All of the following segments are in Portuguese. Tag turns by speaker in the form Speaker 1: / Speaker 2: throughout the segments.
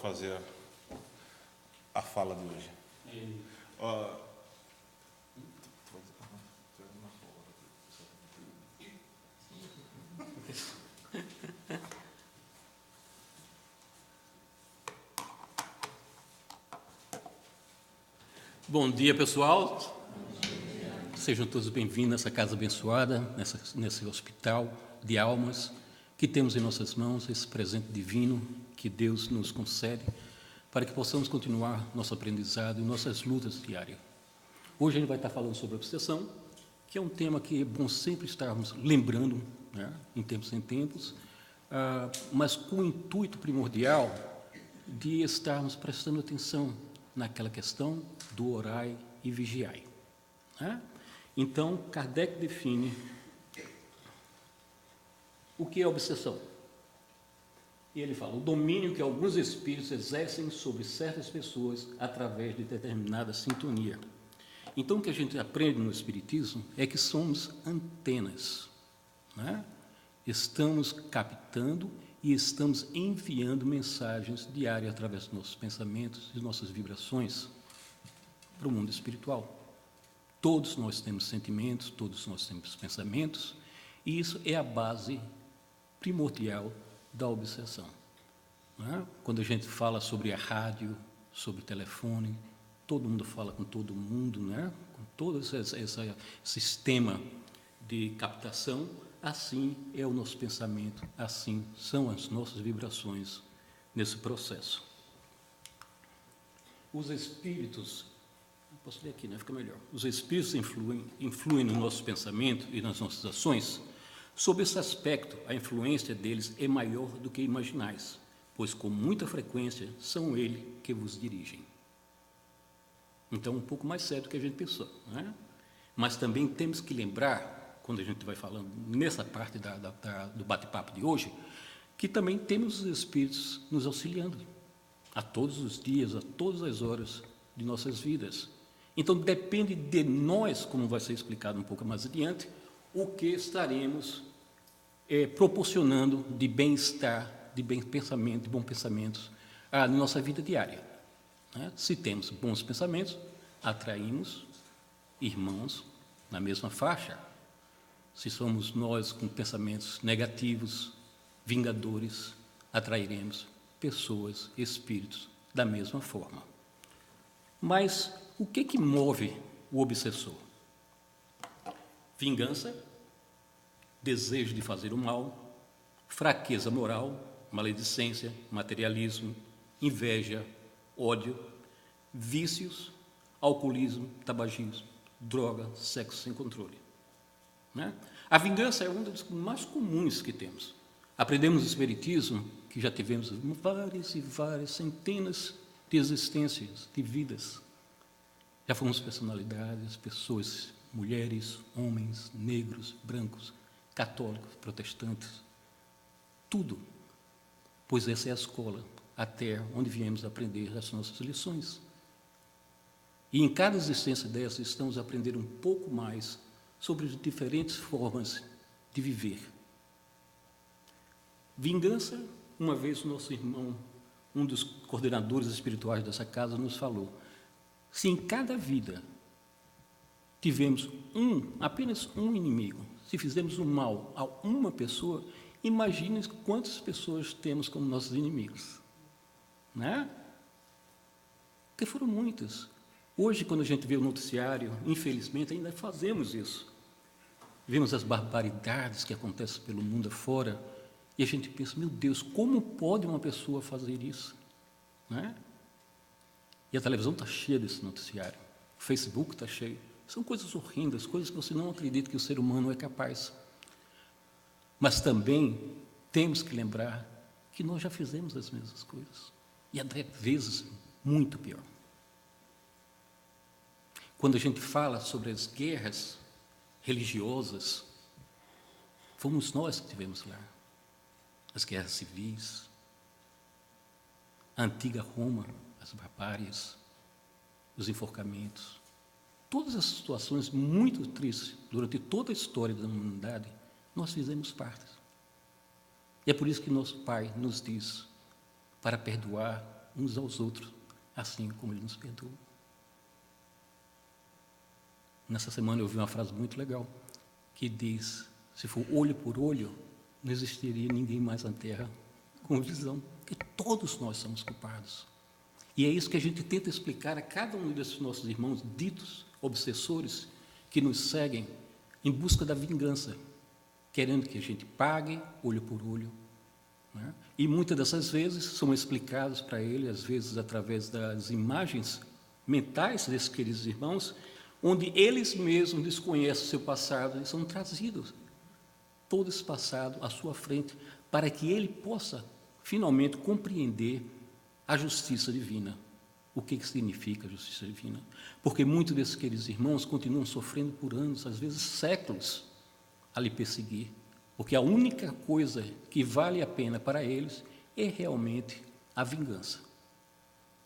Speaker 1: fazer a fala de hoje.
Speaker 2: Bom dia, pessoal. Sejam todos bem-vindos nessa casa abençoada, nesse hospital de almas que temos em nossas mãos, esse presente divino que Deus nos concede para que possamos continuar nosso aprendizado e nossas lutas diárias. Hoje a gente vai estar falando sobre obsessão, que é um tema que é bom sempre estarmos lembrando, né, em tempos, mas com o intuito primordial de estarmos prestando atenção naquela questão do orai e vigiai. Né? Então, Kardec define o que é obsessão. E ele fala, o domínio que alguns espíritos exercem sobre certas pessoas através de determinada sintonia. Então, o que a gente aprende no Espiritismo é que somos antenas. Né? Estamos captando e estamos enviando mensagens diárias através dos nossos pensamentos e nossas vibrações para o mundo espiritual. Todos nós temos sentimentos, todos nós temos pensamentos, e isso é a base primordial da obsessão. Né? Quando a gente fala sobre a rádio, sobre o telefone, todo mundo fala com todo mundo, né? Com todo esse sistema de captação, assim é o nosso pensamento, assim são as nossas vibrações nesse processo. Os espíritos, posso ler aqui, né? Fica melhor. Os espíritos influem no nosso pensamento e nas nossas ações. Sob esse aspecto, a influência deles é maior do que imaginais, pois com muita frequência são eles que vos dirigem. Então, um pouco mais sério do que a gente pensou, né? Mas também temos que lembrar, quando a gente vai falando nessa parte do bate-papo de hoje, que também temos os espíritos nos auxiliando a todos os dias, a todas as horas de nossas vidas. Então, depende de nós, como vai ser explicado um pouco mais adiante, o que estaremos proporcionando de bem-estar, de bem pensamento, de bons pensamentos na nossa vida diária. Né? Se temos bons pensamentos, atraímos irmãos na mesma faixa. Se somos nós com pensamentos negativos, vingadores, atrairemos pessoas, espíritos da mesma forma. Mas o que move o obsessor? Vingança, desejo de fazer o mal, fraqueza moral, maledicência, materialismo, inveja, ódio, vícios, alcoolismo, tabagismo, droga, sexo sem controle. Né? A vingança é um dos mais comuns que temos. Aprendemos no Espiritismo que já tivemos várias e várias centenas de existências, de vidas. Já fomos personalidades, pessoas, mulheres, homens, negros, brancos, católicos, protestantes, tudo. Pois essa é a escola, até onde viemos aprender as nossas lições. E em cada existência dessa, estamos a aprender um pouco mais sobre as diferentes formas de viver. Vingança, uma vez o nosso irmão, um dos coordenadores espirituais dessa casa, nos falou, se em cada vida tivemos apenas um inimigo, se fizermos o mal a uma pessoa, imagine quantas pessoas temos como nossos inimigos. Né? Porque foram muitas. Hoje, quando a gente vê o noticiário, infelizmente, ainda fazemos isso. Vemos as barbaridades que acontecem pelo mundo afora e a gente pensa, meu Deus, como pode uma pessoa fazer isso? Né? E a televisão está cheia desse noticiário, o Facebook está cheio. São coisas horrendas, coisas que você não acredita que o ser humano é capaz. Mas também temos que lembrar que nós já fizemos as mesmas coisas. E às vezes, muito pior. Quando a gente fala sobre as guerras religiosas, fomos nós que tivemos lá. As guerras civis, a antiga Roma, as barbáries, os enforcamentos, todas as situações muito tristes durante toda a história da humanidade, nós fizemos parte. E é por isso que nosso Pai nos diz para perdoar uns aos outros, assim como Ele nos perdoa. Nessa semana eu ouvi uma frase muito legal, que diz, se for olho por olho, não existiria ninguém mais na Terra com visão, porque todos nós somos culpados. E é isso que a gente tenta explicar a cada um desses nossos irmãos ditos obsessores que nos seguem em busca da vingança, querendo que a gente pague olho por olho. Né? E muitas dessas vezes são explicados para ele, às vezes através das imagens mentais desses queridos irmãos, onde eles mesmos desconhecem o seu passado e são trazidos todo esse passado à sua frente para que ele possa finalmente compreender a justiça divina. O que significa a justiça divina? Porque muitos desses queridos irmãos continuam sofrendo por anos, às vezes séculos, a lhe perseguir. Porque a única coisa que vale a pena para eles é realmente a vingança.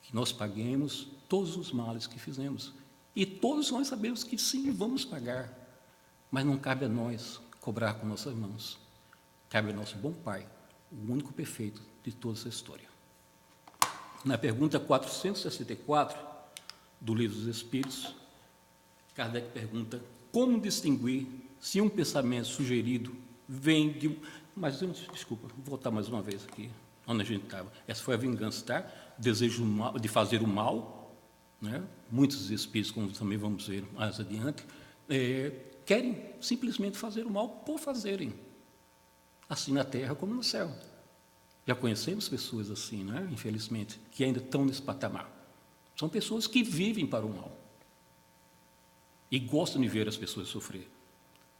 Speaker 2: Que nós paguemos todos os males que fizemos. E todos nós sabemos que sim, vamos pagar. Mas não cabe a nós cobrar com nossas mãos. Cabe ao nosso bom Pai, o único perfeito de toda essa história. Na pergunta 464 do Livro dos Espíritos, Kardec pergunta como distinguir se um pensamento sugerido vem de... Mas, desculpa, vou voltar mais uma vez aqui, onde a gente estava. Essa foi a vingança, tá? Desejo de fazer o mal, né? Muitos espíritos, como também vamos ver mais adiante, querem simplesmente fazer o mal por fazerem, assim na terra como no céu. Já conhecemos pessoas assim, né? Infelizmente, que ainda estão nesse patamar. São pessoas que vivem para o mal e gostam de ver as pessoas sofrer.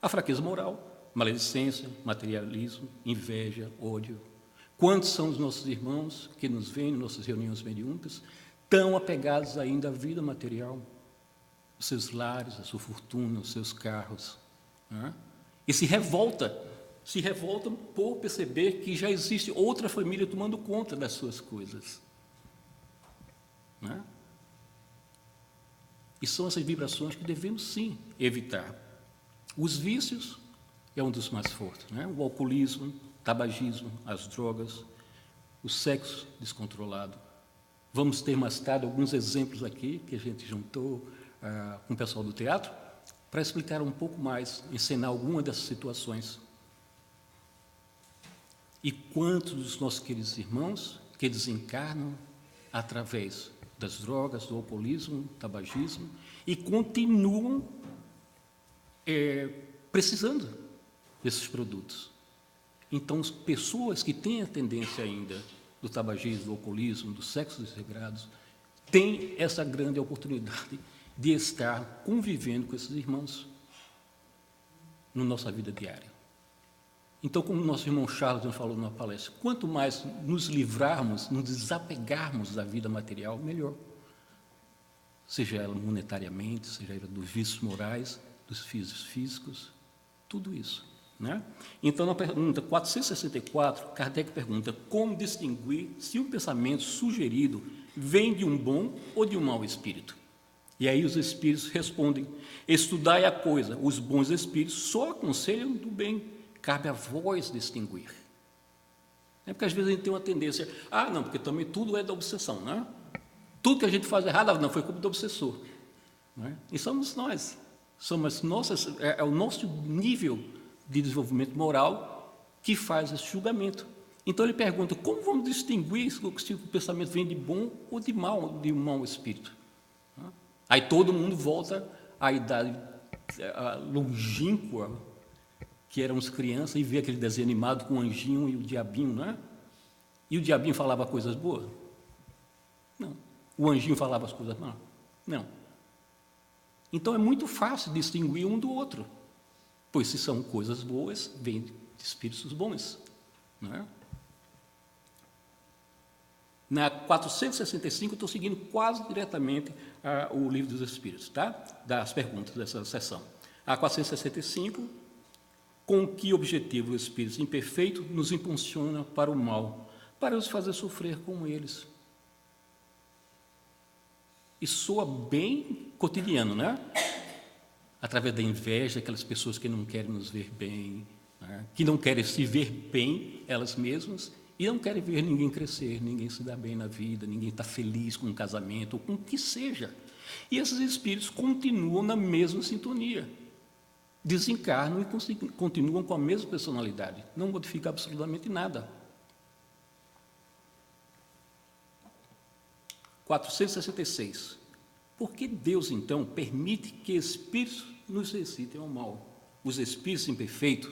Speaker 2: A fraqueza moral, maledicência, materialismo, inveja, ódio. Quantos são os nossos irmãos que nos veem em nossas reuniões mediúnicas, tão apegados ainda à vida material, os seus lares, a sua fortuna, os seus carros, né? E se revoltam por perceber que já existe outra família tomando conta das suas coisas, né? E são essas vibrações que devemos, sim, evitar. Os vícios é um dos mais fortes, né? O alcoolismo, o tabagismo, as drogas, o sexo descontrolado. Vamos ter mais tarde alguns exemplos aqui que a gente juntou com o pessoal do teatro para explicar um pouco mais, ensinar alguma dessas situações. E quantos dos nossos queridos irmãos que desencarnam através das drogas, do alcoolismo, do tabagismo, e continuam precisando desses produtos. Então, as pessoas que têm a tendência ainda do tabagismo, do alcoolismo, do sexo desregrado, têm essa grande oportunidade de estar convivendo com esses irmãos na nossa vida diária. Então, como o nosso irmão Charles nos falou numa palestra, quanto mais nos livrarmos, nos desapegarmos da vida material, melhor. Seja ela monetariamente, seja ela dos vícios morais, dos vícios físicos, tudo isso, né? Então, na pergunta 464, Kardec pergunta como distinguir se um pensamento sugerido vem de um bom ou de um mau espírito. E aí os espíritos respondem, estudai a coisa, os bons espíritos só aconselham do bem. Cabe a vós distinguir. É porque às vezes a gente tem uma tendência, não, porque também tudo é da obsessão, né? Tudo que a gente faz errado, não, foi culpa do obsessor. Né? E somos nós. É o nosso nível de desenvolvimento moral que faz esse julgamento. Então ele pergunta, como vamos distinguir se o pensamento vem de bom ou de um mau espírito? Aí todo mundo volta à idade longínqua, que éramos crianças, e vê aquele desenho animado com o anjinho e o diabinho, não é? E o diabinho falava coisas boas? Não. O anjinho falava as coisas más? Não. Então é muito fácil distinguir um do outro, pois se são coisas boas, vêm de espíritos bons, não é? Na 465, eu estou seguindo quase diretamente o Livro dos Espíritos, tá? Das perguntas dessa sessão. A 465, com que objetivo o espírito imperfeito nos impulsiona para o mal, para nos fazer sofrer com eles. E soa bem cotidiano, né? Através da inveja, aquelas pessoas que não querem nos ver bem, né? Que não querem se ver bem elas mesmas e não querem ver ninguém crescer, ninguém se dar bem na vida, ninguém está feliz com um casamento, ou com o que seja. E esses espíritos continuam na mesma sintonia, desencarnam e continuam com a mesma personalidade, não modifica absolutamente nada. 466. Por que Deus, então, permite que espíritos nos excitem ao mal? Os espíritos imperfeitos,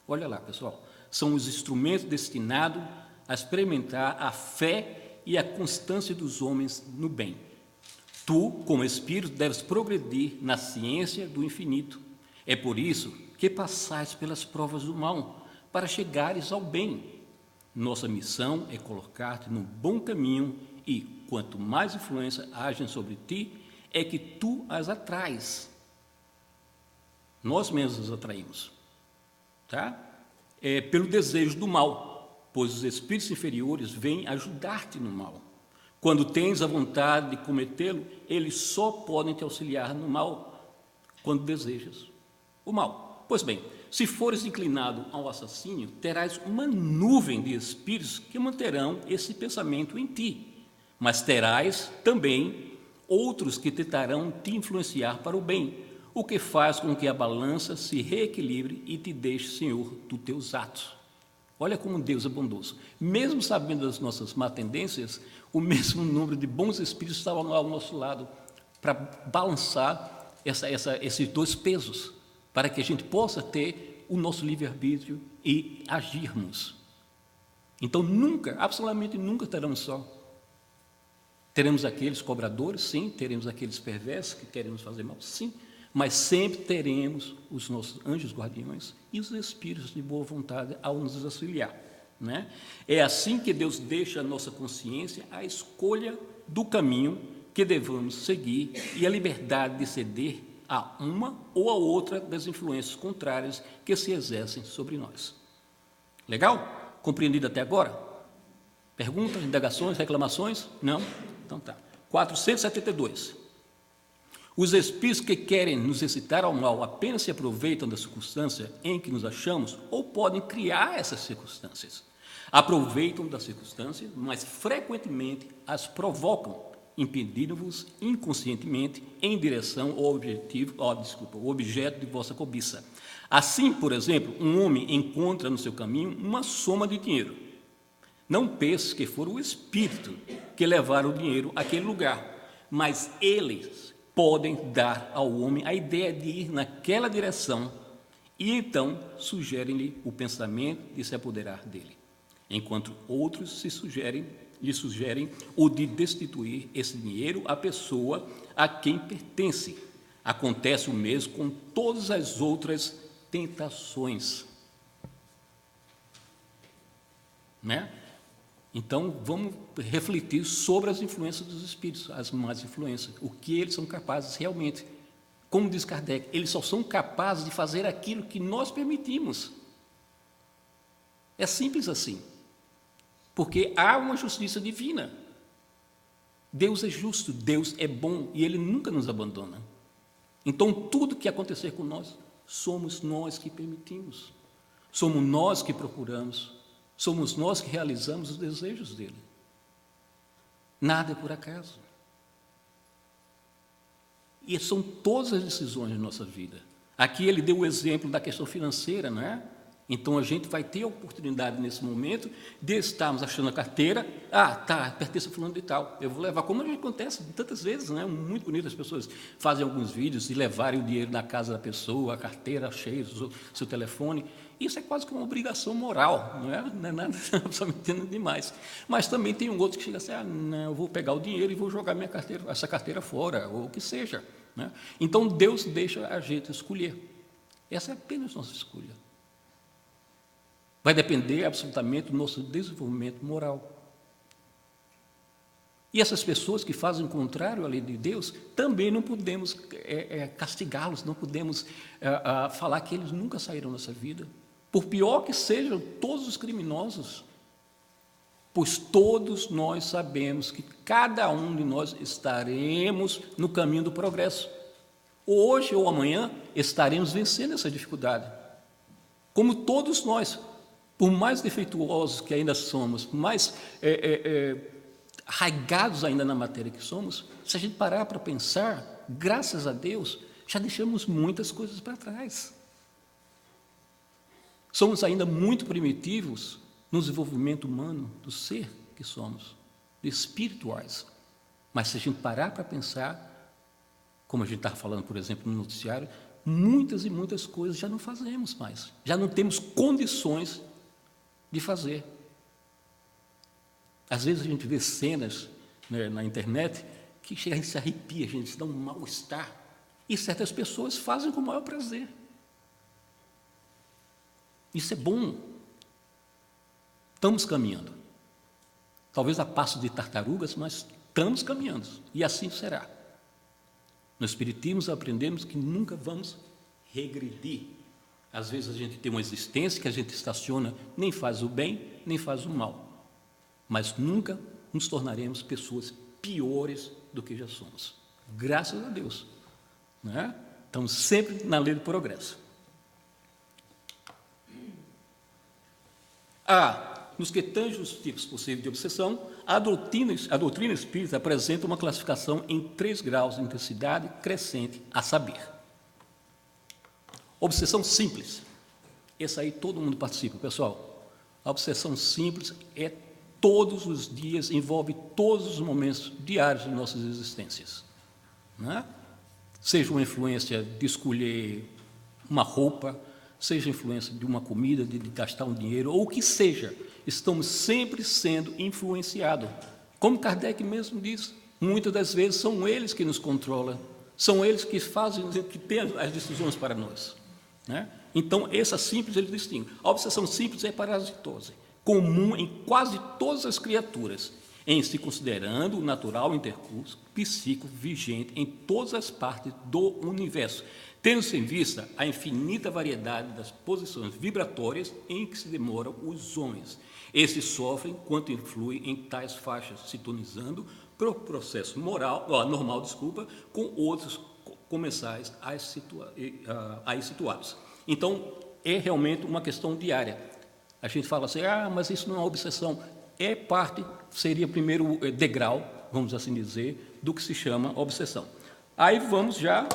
Speaker 2: olha lá, pessoal, são os instrumentos destinados a experimentar a fé e a constância dos homens no bem. Tu, como espírito, deves progredir na ciência do infinito. É por isso que passais pelas provas do mal, para chegares ao bem. Nossa missão é colocar-te no bom caminho e, quanto mais influência agem sobre ti, é que tu as atrais. Nós mesmos as atraímos, tá? Pelo desejo do mal, pois os espíritos inferiores vêm ajudar-te no mal. Quando tens a vontade de cometê-lo, eles só podem te auxiliar no mal quando desejas o mal. Pois bem, se fores inclinado ao assassínio, terás uma nuvem de espíritos que manterão esse pensamento em ti, mas terás também outros que tentarão te influenciar para o bem, o que faz com que a balança se reequilibre e te deixe senhor dos teus atos. Olha como Deus é bondoso. Mesmo sabendo das nossas má tendências, o mesmo número de bons espíritos estavam ao nosso lado para balançar esses dois pesos, para que a gente possa ter o nosso livre-arbítrio e agirmos. Então, nunca, absolutamente nunca estaremos só. Teremos aqueles cobradores, sim, teremos aqueles perversos que querem nos fazer mal, sim, mas sempre teremos os nossos anjos guardiões e os espíritos de boa vontade ao nos auxiliar, né? É assim que Deus deixa à nossa consciência a escolha do caminho que devemos seguir e a liberdade de ceder a uma ou a outra das influências contrárias que se exercem sobre nós. Legal? Compreendido até agora? Perguntas, indagações, reclamações? Não? Então tá. 472. Os espíritos que querem nos excitar ao mal apenas se aproveitam da circunstância em que nos achamos ou podem criar essas circunstâncias. Aproveitam da circunstância, mas frequentemente as provocam, impedindo-vos inconscientemente em direção ao ao objeto de vossa cobiça. Assim, por exemplo, um homem encontra no seu caminho uma soma de dinheiro. Não pense que for o espírito que levar o dinheiro àquele lugar, mas eles podem dar ao homem a ideia de ir naquela direção e então sugerem-lhe o pensamento de se apoderar dele, enquanto outros lhe sugerem o de destituir esse dinheiro à pessoa a quem pertence. Acontece o mesmo com todas as outras tentações, né? Então, vamos refletir sobre as influências dos espíritos, as más influências, o que eles são capazes realmente. Como diz Kardec, eles só são capazes de fazer aquilo que nós permitimos. É simples assim. Porque há uma justiça divina. Deus é justo, Deus é bom e Ele nunca nos abandona. Então, tudo que acontecer com nós, somos nós que permitimos. Somos nós que procuramos. Somos nós que realizamos os desejos dele. Nada é por acaso. E são todas as decisões da nossa vida. Aqui ele deu o exemplo da questão financeira, não é? Então a gente vai ter a oportunidade nesse momento de estarmos achando a carteira, pertence a fulano de tal, eu vou levar, como acontece tantas vezes, né? Muito bonito, as pessoas fazem alguns vídeos e levarem o dinheiro na casa da pessoa, a carteira cheia, seu telefone. Isso é quase que uma obrigação moral, não é? Não é nada absolutamente demais. Mas também tem um outro que chega assim, não, eu vou pegar o dinheiro e vou jogar essa carteira fora, ou o que seja, né? Então Deus deixa a gente escolher. Essa é apenas nossa escolha. Vai depender absolutamente do nosso desenvolvimento moral. E essas pessoas que fazem o contrário à lei de Deus, também não podemos castigá-los, não podemos falar que eles nunca saíram dessa vida. Por pior que sejam todos os criminosos, pois todos nós sabemos que cada um de nós estaremos no caminho do progresso. Hoje ou amanhã estaremos vencendo essa dificuldade, como todos nós. Por mais defeituosos que ainda somos, por mais arraigados ainda na matéria que somos, se a gente parar para pensar, graças a Deus, já deixamos muitas coisas para trás. Somos ainda muito primitivos no desenvolvimento humano do ser que somos, espirituais. Mas se a gente parar para pensar, como a gente estava falando, por exemplo, no noticiário, muitas e muitas coisas já não fazemos mais, já não temos condições de fazer. Às vezes a gente vê cenas, né, na internet que chega, a gente se arrepia, a gente se dá um mal-estar, e certas pessoas fazem com o maior prazer. Isso é bom. Estamos caminhando. Talvez a passo de tartarugas, mas estamos caminhando, e assim será. No Espiritismo aprendemos que nunca vamos regredir. Às vezes a gente tem uma existência que a gente estaciona, nem faz o bem, nem faz o mal. Mas nunca nos tornaremos pessoas piores do que já somos. Graças a Deus. Né? Estamos sempre na lei do progresso. Nos que tange os tipos possíveis de obsessão, a doutrina espírita apresenta uma classificação em 3 graus de intensidade crescente, a saber: obsessão simples. Essa aí todo mundo participa, pessoal. A obsessão simples é todos os dias, envolve todos os momentos diários de nossas existências. Né? Seja uma influência de escolher uma roupa, seja influência de uma comida, de gastar um dinheiro, ou o que seja, estamos sempre sendo influenciados. Como Kardec mesmo diz, muitas das vezes são eles que nos controlam, são eles que fazem, que têm as decisões para nós. Né? Então, essa simples, ele distingue. A obsessão simples é parasitose, comum em quase todas as criaturas, em se considerando o natural intercurso psíquico vigente em todas as partes do universo, tendo-se em vista a infinita variedade das posições vibratórias em que se demoram os homens. Esses sofrem quanto influem em tais faixas, sintonizando para o processo normal, com outros comensais aí situados. Então, é realmente uma questão diária. A gente fala assim, mas isso não é uma obsessão. É parte, seria o primeiro degrau, vamos assim dizer, do que se chama obsessão. Aí vamos já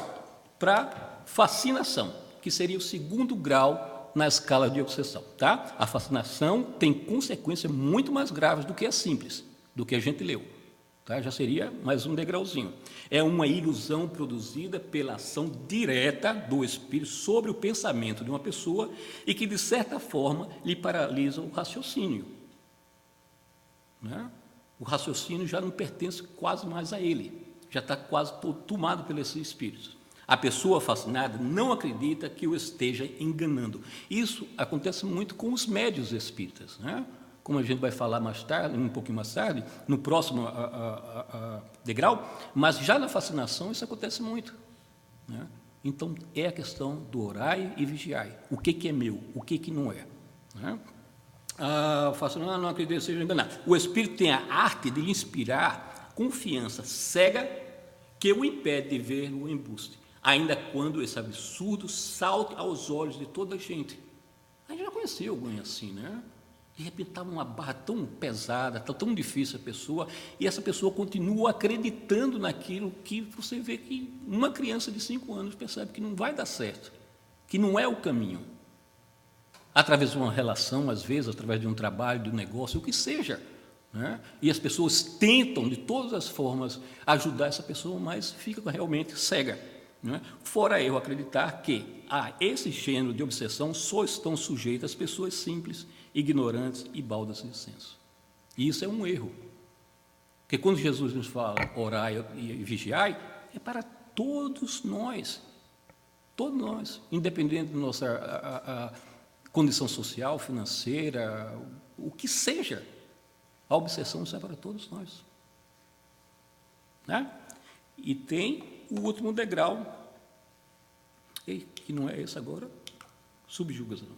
Speaker 2: para fascinação, que seria o segundo grau na escala de obsessão. Tá? A fascinação tem consequências muito mais graves do que a simples, do que a gente leu. Tá? Já seria mais um degrauzinho. É uma ilusão produzida pela ação direta do espírito sobre o pensamento de uma pessoa e que, de certa forma, lhe paralisa o raciocínio. Né? O raciocínio já não pertence quase mais a ele, já está quase tomado por esse espírito. A pessoa fascinada não acredita que o esteja enganando. Isso acontece muito com os médiuns espíritas, né? Como a gente vai falar mais tarde, um pouquinho mais tarde, no próximo degrau, mas já na fascinação isso acontece muito. Né? Então, é a questão do orai e vigiai. O que é meu, o que não é. Né? Não acredito que seja enganado. O Espírito tem a arte de lhe inspirar confiança cega que o impede de ver o embuste, ainda quando esse absurdo salte aos olhos de toda a gente. A gente já conheceu alguém assim, né? De repente estava uma barra tão pesada, tão difícil a pessoa, e essa pessoa continua acreditando naquilo que você vê que uma criança de 5 anos percebe que não vai dar certo, que não é o caminho. Através de uma relação, às vezes, através de um trabalho, de um negócio, o que seja. Né? E as pessoas tentam, de todas as formas, ajudar essa pessoa, mas fica realmente cega. Né? Fora eu acreditar que esse gênero de obsessão só estão sujeitas às pessoas simples, ignorantes e baldas de senso. E isso é um erro. Porque quando Jesus nos fala orai e vigiai, é para todos nós, independente da nossa condição social, financeira, o que seja, a obsessão é para todos nós. Né? E tem o último degrau, que não é esse agora, subjugação,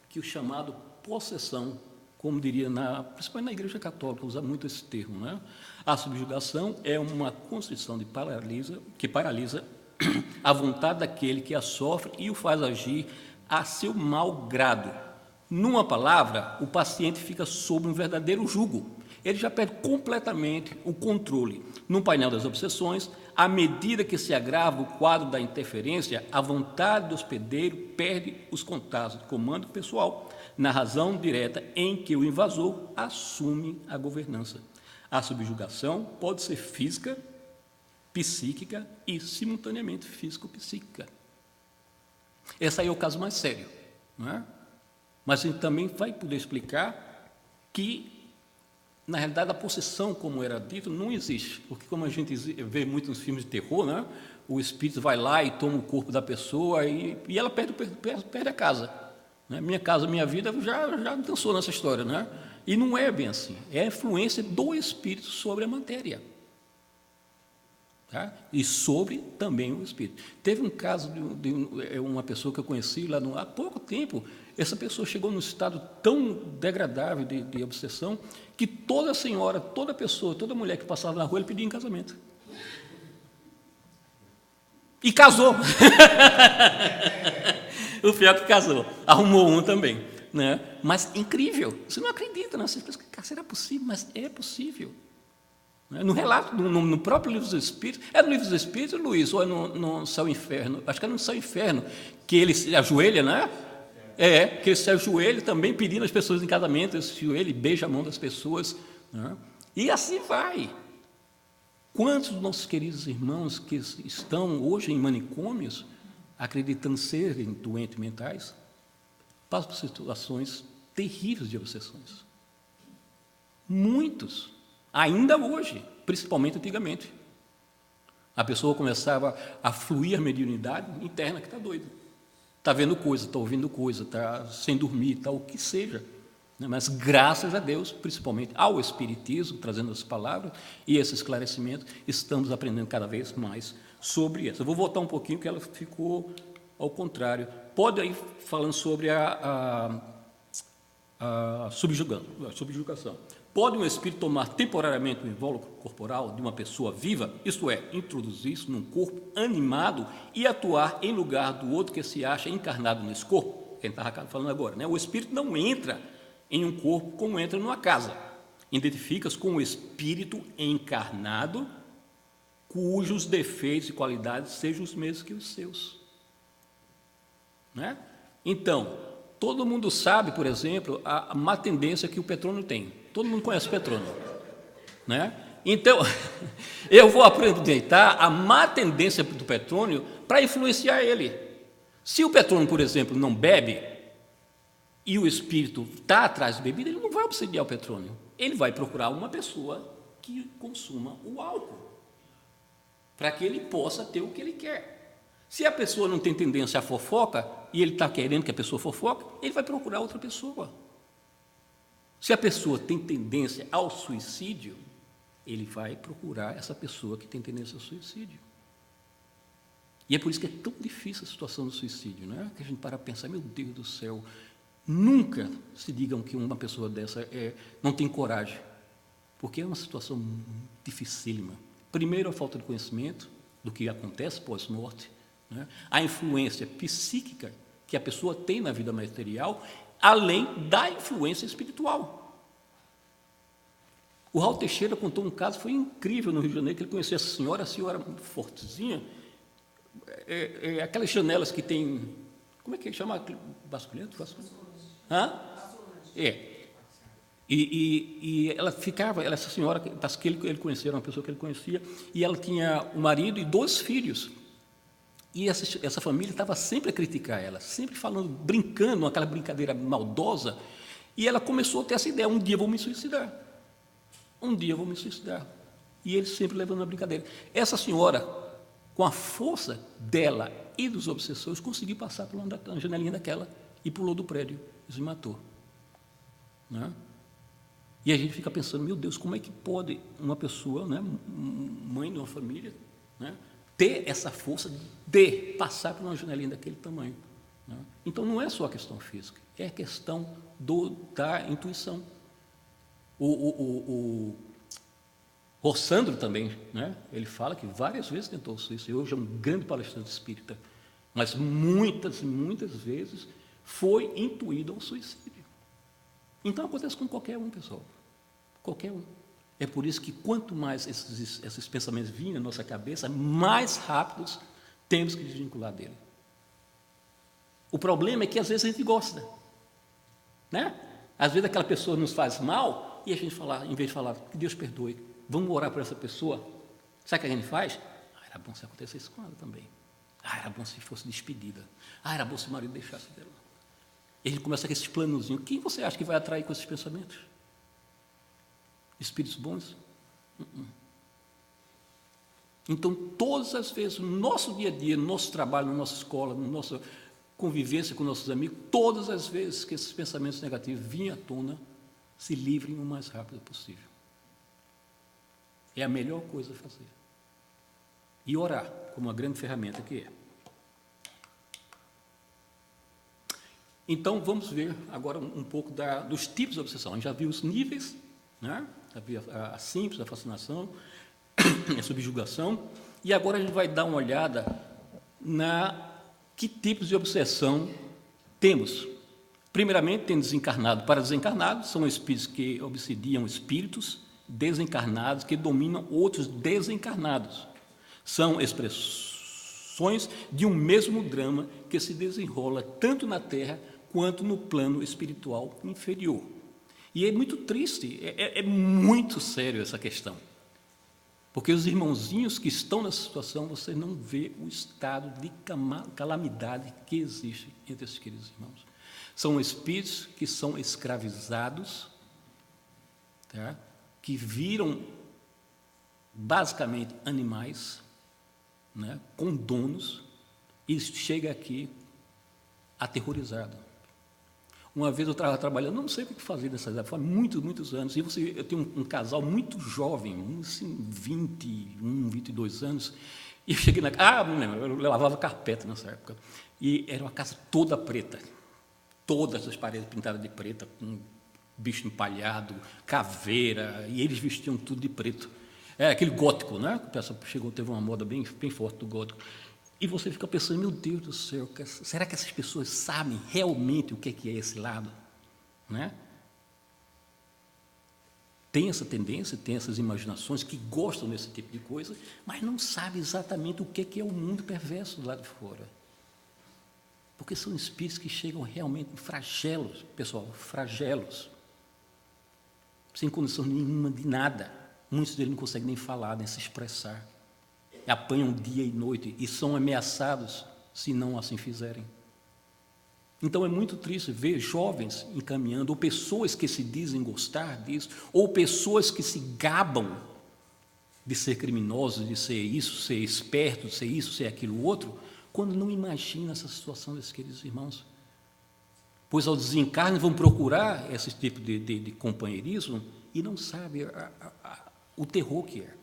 Speaker 2: que é o chamado possessão, como diria, principalmente na Igreja Católica, usa muito esse termo. Né? A subjugação é uma constrição que paralisa a vontade daquele que a sofre e o faz agir a seu mau grado, Numa palavra, o paciente fica sob um verdadeiro jugo. Ele já perde completamente o controle. No painel das obsessões, à medida que se agrava o quadro da interferência, a vontade do hospedeiro perde os contatos de comando pessoal, na razão direta em que o invasor assume a governança. A subjugação pode ser física, psíquica e, simultaneamente, físico-psíquica. Esse aí é o caso mais sério, não é? Mas a gente também vai poder explicar que, na realidade, a possessão, como era dito, não existe. Porque, como a gente vê muito nos filmes de terror, né? O espírito vai lá e toma o corpo da pessoa e ela perde a casa. Né? Minha casa, minha vida, já dançou nessa história. Né? E não é bem assim. É a influência do espírito sobre a matéria. Tá? E sobre também o espírito. Teve um caso de uma pessoa que eu conheci lá há pouco tempo. Essa pessoa chegou num estado tão degradável de obsessão que toda senhora, toda pessoa, toda mulher que passava na rua, ele pedia em casamento. E casou. O pior que casou. Arrumou um também. Né? Mas incrível. Você não acredita, né? Você pensa, será possível? Mas é possível. No relato, no próprio Livro dos Espíritos, é no Livro dos Espíritos, Luiz, ou é no Céu e Inferno? Acho que é no Céu e Inferno, que ele se ajoelha, né? Que ele se ajoelha também pedindo as pessoas em casamento, ele se ajoelha e beija a mão das pessoas. Né? E assim vai. Quantos dos nossos queridos irmãos que estão hoje em manicômios, acreditando serem doentes mentais, passam por situações terríveis de obsessões? Muitos. Ainda hoje, principalmente antigamente. A pessoa começava a fluir a mediunidade interna, que está doida. Está vendo coisa, está ouvindo coisa, está sem dormir, está o que seja. Mas, graças a Deus, principalmente ao Espiritismo, trazendo as palavras e esse esclarecimento, estamos aprendendo cada vez mais sobre isso. Eu vou voltar um pouquinho, que ela ficou ao contrário. Pode ir falando sobre a subjugação. Pode um espírito tomar temporariamente o invólucro corporal de uma pessoa viva, isto é, introduzir-se num corpo animado e atuar em lugar do outro que se acha encarnado nesse corpo? Quem está falando agora, né? O espírito não entra em um corpo como entra numa casa. Identifica-se com o espírito encarnado, cujos defeitos e qualidades sejam os mesmos que os seus. Né? Então, todo mundo sabe, por exemplo, a má tendência que o Petrônio tem. Todo mundo conhece o Petrônio. Né? Então, eu vou aproveitar a má tendência do Petrônio para influenciar ele. Se o Petrônio, por exemplo, não bebe e o espírito está atrás de bebida, ele não vai obsediar o Petrônio. Ele vai procurar uma pessoa que consuma o álcool, para que ele possa ter o que ele quer. Se a pessoa não tem tendência à fofoca e ele está querendo que a pessoa fofoque, ele vai procurar outra pessoa. Se a pessoa tem tendência ao suicídio, ele vai procurar essa pessoa que tem tendência ao suicídio. E é por isso que é tão difícil a situação do suicídio, não é? Que a gente para pensar, meu Deus do céu, nunca se digam que uma pessoa dessa não tem coragem, porque é uma situação dificílima. Primeiro, a falta de conhecimento do que acontece pós-morte, né? A influência psíquica que a pessoa tem na vida material, além da influência espiritual. O Raul Teixeira contou um caso, foi incrível no Rio de Janeiro, que ele conhecia essa senhora, a senhora muito fortezinha, aquelas janelas que tem, como é que chama? Basculhento? Hã? E ela ficava, essa senhora, que ele conhecia, era uma pessoa que ele conhecia, e ela tinha um marido e 2 filhos. E essa família estava sempre a criticar ela, sempre falando, brincando, aquela brincadeira maldosa, e ela começou a ter essa ideia, um dia eu vou me suicidar. Um dia eu vou me suicidar. E ele sempre levando a brincadeira. Essa senhora, com a força dela e dos obsessores, conseguiu passar pela janelinha daquela e pulou do prédio e se matou. Né? E a gente fica pensando, meu Deus, como é que pode uma pessoa, né, mãe de uma família, né, ter essa força de passar por uma janelinha daquele tamanho? Né? Então, não é só a questão física, é a questão da intuição. O Rossandro também, né, ele fala que várias vezes tentou o suicídio. Hoje é um grande palestrante espírita, mas muitas vezes foi intuído ao suicídio. Então acontece com qualquer um, pessoal. Qualquer um. É por isso que quanto mais esses pensamentos virem na nossa cabeça, mais rápidos temos que desvincular dele. O problema é que às vezes a gente gosta, né? Às vezes aquela pessoa nos faz mal e a gente fala, em vez de falar que Deus perdoe, vamos orar por essa pessoa. Sabe o que a gente faz? Era bom se acontecesse com ela também. Era bom se fosse despedida. Era bom se o marido deixasse dela. E a gente começa com esses planozinhos. Quem você acha que vai atrair com esses pensamentos? Espíritos bons? Então, todas as vezes, no nosso dia a dia, no nosso trabalho, na nossa escola, na nossa convivência com nossos amigos, todas as vezes que esses pensamentos negativos vinham à tona, se livrem o mais rápido possível. É a melhor coisa a fazer. E orar, como uma grande ferramenta que é. Então, vamos ver agora um pouco dos tipos de obsessão. A gente já viu os níveis, né? Já viu a simples, a fascinação, a subjugação, e agora a gente vai dar uma olhada que tipos de obsessão temos. Primeiramente, tem desencarnado. Para desencarnados, são espíritos que obsidiam espíritos desencarnados, que dominam outros desencarnados. São expressões de um mesmo drama que se desenrola tanto na Terra quanto no plano espiritual inferior. E é muito triste, é muito sério essa questão. Porque os irmãozinhos que estão nessa situação, você não vê o estado de calamidade que existe entre esses queridos irmãos. São espíritos que são escravizados, tá? Que viram basicamente animais, né, com donos, e chega aqui aterrorizado. Uma vez eu estava trabalhando, não sei o que fazer nessa idade, faz muitos anos, e eu tenho um casal muito jovem, assim, 21, 22 anos, e eu cheguei na casa, eu lavava carpete nessa época, e era uma casa toda preta, todas as paredes pintadas de preta, com bicho empalhado, caveira, e eles vestiam tudo de preto. É aquele gótico, né? O pessoal teve uma moda bem forte do gótico. E você fica pensando, meu Deus do céu, será que essas pessoas sabem realmente o que é esse lado? Né? Tem essa tendência, tem essas imaginações que gostam desse tipo de coisa, mas não sabem exatamente o que é o mundo perverso do lado de fora. Porque são espíritos que chegam realmente fragelos, pessoal, fragelos, sem condição nenhuma de nada. Muitos deles não conseguem nem falar, nem se expressar. Apanham dia e noite e são ameaçados se não assim fizerem. Então é muito triste ver jovens encaminhando, ou pessoas que se dizem gostar disso, ou pessoas que se gabam de ser criminosos, de ser isso, ser esperto, de ser isso, ser aquilo outro, quando não imagina essa situação desses queridos irmãos. Pois ao desencarne vão procurar esse tipo de companheirismo e não sabem o terror que é.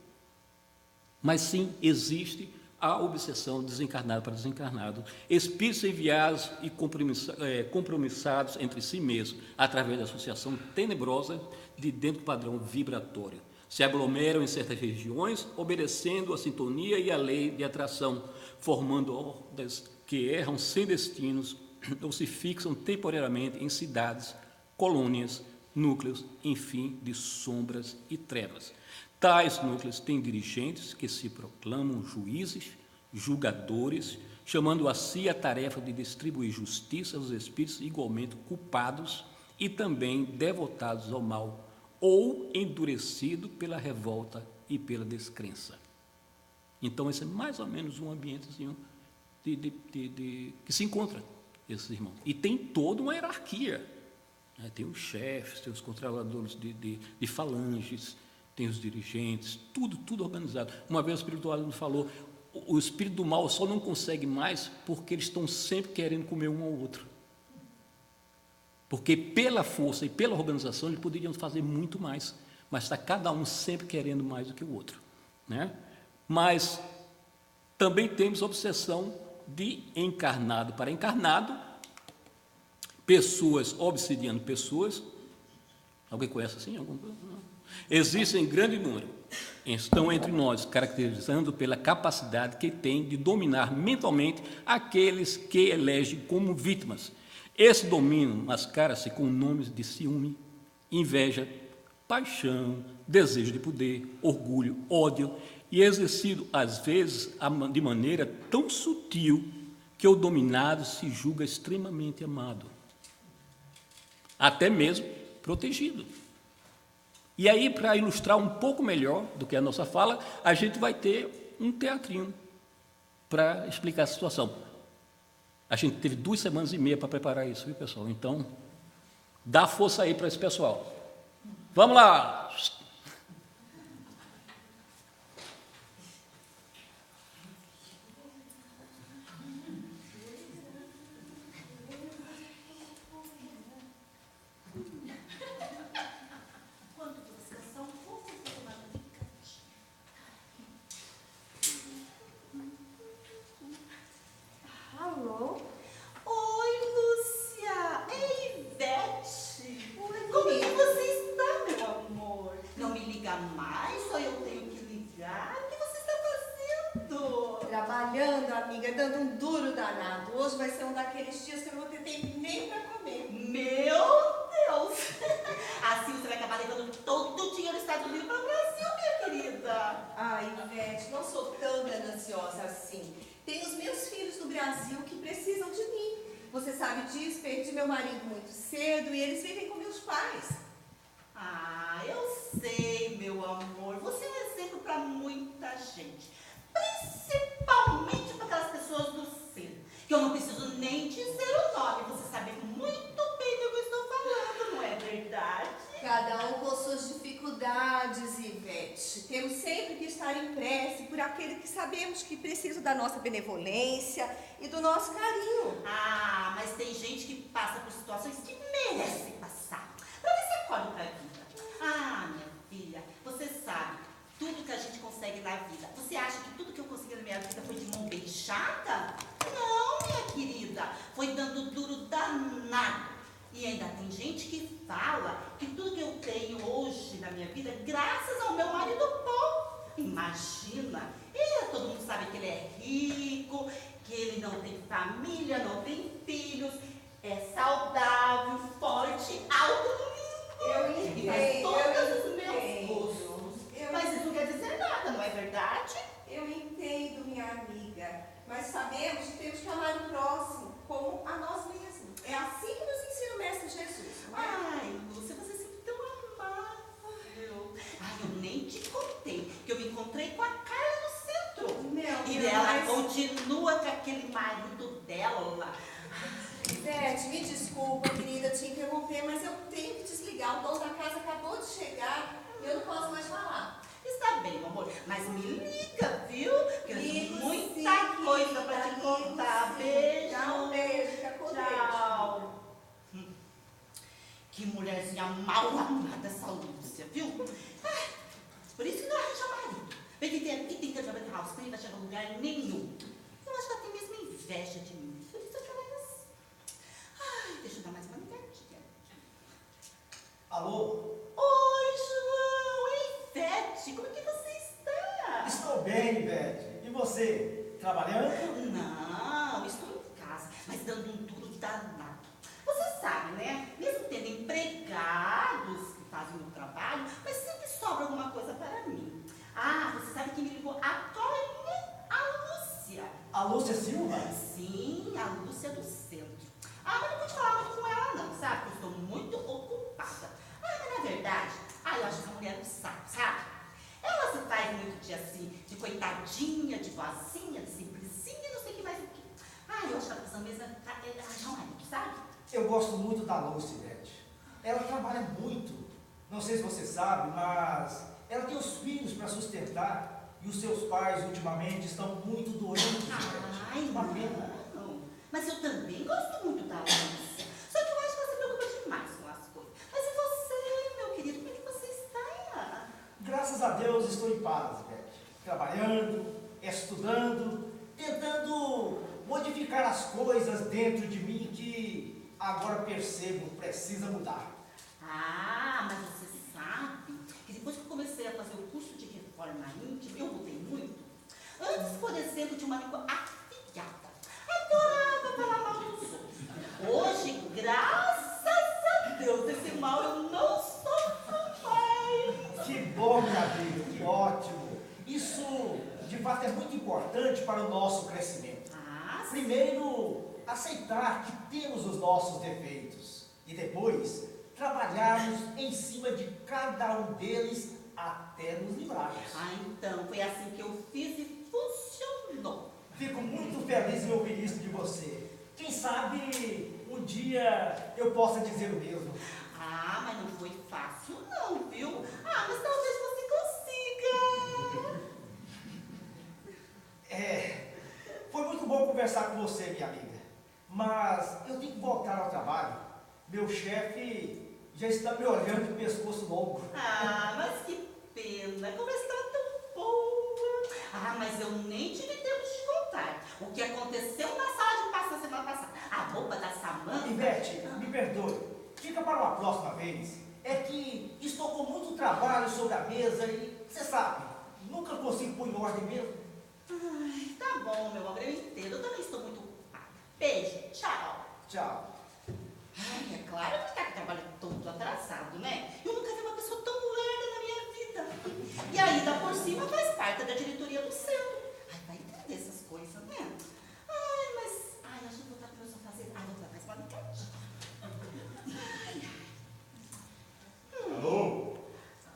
Speaker 2: Mas sim, existe a obsessão desencarnado para desencarnado, espíritos enviados e compromissados entre si mesmos, através da associação tenebrosa de dentro do padrão vibratório. Se aglomeram em certas regiões, obedecendo a sintonia e a lei de atração, formando hordas que erram sem destinos ou se fixam temporariamente em cidades, colônias, núcleos, enfim, de sombras e trevas. Tais núcleos têm dirigentes que se proclamam juízes, julgadores, chamando a si a tarefa de distribuir justiça aos espíritos igualmente culpados e também devotados ao mal, ou endurecidos pela revolta e pela descrença. Então, esse é mais ou menos um ambientezinho que se encontra esses irmãos. E tem toda uma hierarquia. Né? Tem os chefes, tem os controladores de falanges, tem os dirigentes, tudo organizado. Uma vez o espiritual nos falou, o espírito do mal só não consegue mais porque eles estão sempre querendo comer um ao outro. Porque pela força e pela organização eles poderiam fazer muito mais, mas está cada um sempre querendo mais do que o outro. Né? Mas também temos a obsessão de encarnado para encarnado, pessoas obsidiando pessoas. Alguém conhece assim? Existem em grande número, estão entre nós, caracterizando pela capacidade que têm de dominar mentalmente aqueles que elegem como vítimas. Esse domínio mascara-se com nomes de ciúme, inveja, paixão, desejo de poder, orgulho, ódio, e é exercido, às vezes, de maneira tão sutil que o dominado se julga extremamente amado, até mesmo protegido. E aí, para ilustrar um pouco melhor do que a nossa fala, a gente vai ter um teatrinho para explicar a situação. A gente teve 2 semanas e meia para preparar isso, viu, pessoal? Então, dá força aí para esse pessoal. Vamos lá!
Speaker 3: Alô?
Speaker 4: Oi, Lúcia! Ei, Ivete!
Speaker 3: Oi,
Speaker 4: Como é que
Speaker 3: querida.
Speaker 4: você está, meu amor? Não me liga mais, só eu tenho que ligar? O que você está fazendo?
Speaker 3: Trabalhando, amiga, dando um duro danado. Hoje vai ser um daqueles dias que eu não vou ter tempo nem pra comer.
Speaker 4: Meu Deus! Assim você vai acabar levando todo o dinheiro dos Estados Unidos para o Brasil, minha querida!
Speaker 3: Ai, Ivete, não sou tão gananciosa assim. Tenho os meus filhos no Brasil que precisam de mim. Você sabe disso, perdi meu marido muito cedo e eles vivem com meus pais.
Speaker 4: Ah, eu sei, meu amor. Você é um exemplo para muita gente. Principalmente para aquelas pessoas do centro. Que eu não preciso nem dizer o nome. Você sabe muito bem do que eu estou falando, não é verdade?
Speaker 3: Cada um com suas dificuldades, Ivete. Temos sempre que estar em prece por aquele que sabemos que precisa da nossa benevolência e do nosso carinho.
Speaker 4: Ah, mas tem gente que passa por situações que merecem passar. Para ver se acorda para a vida. Ah, minha filha, você sabe tudo que a gente consegue na vida. Você acha que tudo que eu consegui na minha vida foi de mão beijada? Não, minha querida. Foi dando duro danado. E ainda tem gente que fala que tudo que eu tenho hoje na minha vida é graças ao meu marido Paul. Imagina, todo mundo sabe que ele é rico, que ele não tem família, não tem filhos, é saudável, forte, alto, lindo.
Speaker 3: Eu
Speaker 4: E faz
Speaker 3: entendo,
Speaker 4: todos os
Speaker 3: eu
Speaker 4: meus
Speaker 3: entendo.
Speaker 4: gostos.
Speaker 3: Eu
Speaker 4: Mas isso não quer dizer nada, não é verdade?
Speaker 3: Eu entendo, minha amiga, mas sabemos que temos que amar o próximo como a nós mesmos. É assim que nos ensina o Mestre Jesus, não é?
Speaker 4: Ai, Lúcia, você é sempre tão amável. Ai, eu nem te contei que eu me encontrei com a Carla no centro.
Speaker 3: Meu
Speaker 4: E
Speaker 3: Deus,
Speaker 4: ela
Speaker 3: mas-
Speaker 4: continua com aquele marido dela lá.
Speaker 3: Ivete, me desculpa, querida, te interromper, mas eu tenho que desligar. O dono da casa acabou de chegar e eu não posso mais falar.
Speaker 4: Está bem, meu amor, mas me liga, viu? Porque eu tenho
Speaker 3: Ligo
Speaker 4: muita
Speaker 3: sim,
Speaker 4: coisa pra te
Speaker 3: ligo
Speaker 4: contar.
Speaker 3: sim.
Speaker 4: Beijo.
Speaker 3: Dá um beijo, fica com Deus.
Speaker 4: Tchau. Que mulherzinha mal amada essa Lúcia, viu? Por isso que não arranja marido. Vem que tem que trabalhar house, nem vai chegar a lugar nenhum. Eu acho que ela tem mesmo inveja de mim. Por isso eu trabalho assim. Ai, deixa eu dar mais uma ligadinha.
Speaker 5: Alô?
Speaker 4: Oi, João! Ei, Ivete, como é que você está?
Speaker 5: Estou bem, Ivete. E você? Trabalhando?
Speaker 4: Não, estou em casa, mas dando um duro danado. Você sabe, né? Mesmo tendo empregados que fazem o meu trabalho, mas sempre sobra alguma coisa para mim. Ah, você sabe quem me ligou agora? A Lúcia.
Speaker 5: A Lúcia Silva?
Speaker 4: Sim, a Lúcia do centro. Ah, mas não vou te falar muito com ela não, sabe? Porque eu estou muito ocupada. Ah, mas na verdade, eu acho essa mulher um saco, sabe? Ela se faz muito de assim, de coitadinha, de boazinha, de simplesinha, não sei o que mais o que. Eu acho que ela precisa mesmo arranjar um marido, sabe?
Speaker 5: Eu gosto muito da Lúcia, Ivete. Ela trabalha muito. Não sei se você sabe, mas ela tem os filhos para sustentar e os seus pais, ultimamente, estão muito doentes, Ivete. Uma pena.
Speaker 4: não. Mas eu também gosto muito da Lúcia. Só que eu acho que ela se preocupa demais com as coisas. Mas e você, meu querido, como é que você está?
Speaker 5: Graças a Deus estou em paz, Ivete. Trabalhando, estudando, tentando modificar as coisas dentro de mim que agora percebo precisa mudar.
Speaker 4: Mas você sabe que depois que eu comecei a fazer o curso de reforma íntima, eu mudei muito. Antes, por exemplo, tinha uma língua afiada. Adorava falar mal dos outros. Hoje, graças a Deus, esse mal eu não sou
Speaker 5: fato é muito importante para o nosso crescimento.
Speaker 4: Ah, sim.
Speaker 5: Primeiro, aceitar que temos os nossos defeitos e depois trabalharmos em cima de cada um deles até nos livrarmos.
Speaker 4: Ah, então, foi assim que eu fiz e funcionou.
Speaker 5: Fico muito feliz em ouvir isso de você. Quem sabe um dia eu possa dizer o mesmo.
Speaker 4: Ah, mas não foi fácil não, viu? Ah, mas talvez você consiga.
Speaker 5: Foi muito bom conversar com você, minha amiga. Mas eu tenho que voltar ao trabalho. Meu chefe já está me olhando com o pescoço longo.
Speaker 4: Ah, mas que pena, a conversa estava tão boa. Ah, mas eu nem tive tempo de te contar o que aconteceu na sala de passe na semana passada. A roupa da Samanta...
Speaker 5: Ivete, me perdoe. Fica para uma próxima vez. É que estou com muito trabalho sobre a mesa e, você sabe, nunca consigo pôr em ordem mesmo.
Speaker 4: Ai, tá bom, meu amor, eu entendo. Eu também estou muito ocupada. Beijo, tchau.
Speaker 5: Tchau.
Speaker 4: Ai, é claro que tá com o trabalho todo atrasado, né? Eu nunca vi uma pessoa tão lerda na minha vida. E ainda por cima faz parte da diretoria do centro. Ai, vai entender essas coisas, né? Ai, mas... Ai, acho que vou voltar pro meu sofazinho. Ai, vou voltar mais uma bocadinha. Ai, ai.
Speaker 6: Alô?